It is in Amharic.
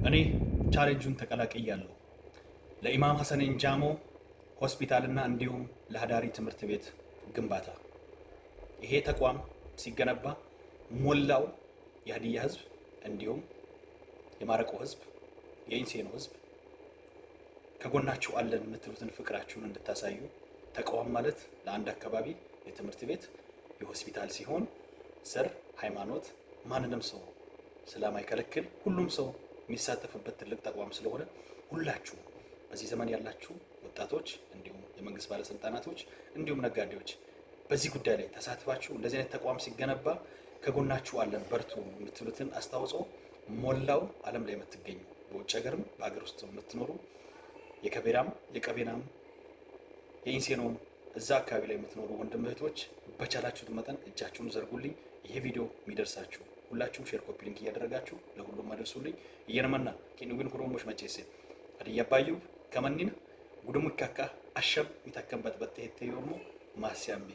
እኔ ቻሌንጁን ተቀላቅያለሁ። ለኢማም ሐሰን ኢንጃሞ ሆስፒታልና እንዲሁም ለሀዳሪ ትምህርት ቤት ግንባታ። ይሄ ተቋም ሲገነባ ሞላው የሀዲያ ህዝብ እንዲሁም የማረቆ ህዝብ፣ የኢንሴኖ ህዝብ ከጎናችሁ አለን የምትሉትን ፍቅራችሁን እንድታሳዩ። ተቋም ማለት ለአንድ አካባቢ የትምህርት ቤት የሆስፒታል ሲሆን ዘር፣ ሃይማኖት ማንንም ሰው ስለማይከለክል ሁሉም ሰው የሚሳተፍበት ትልቅ ተቋም ስለሆነ ሁላችሁ በዚህ ዘመን ያላችሁ ወጣቶች እንዲሁም የመንግስት ባለስልጣናቶች እንዲሁም ነጋዴዎች በዚህ ጉዳይ ላይ ተሳትፋችሁ እንደዚህ አይነት ተቋም ሲገነባ ከጎናችሁ አለን በርቱ የምትሉትን አስተዋጽኦ ሞላው ዓለም ላይ የምትገኙ በውጭ ሀገርም በሀገር ውስጥ የምትኖሩ የከቤራም የቀቤናም የኢንሴኖም እዛ አካባቢ ላይ የምትኖሩ ወንድም እህቶች በቻላችሁት መጠን እጃችሁን ዘርጉልኝ። ይሄ ቪዲዮ የሚደርሳችሁ ሁላችሁም ሼር ኮፒ ሊንክ እያደረጋችሁ ለሁሉም አድርሱልኝ። እየነመና ኪኑግን ኩሮሞሽ መቼስ አድያባዩ ከመኒን ጉድሙ ካካ አሸብ ሚታከም በጥበጥ ሄቴ ማስያሜ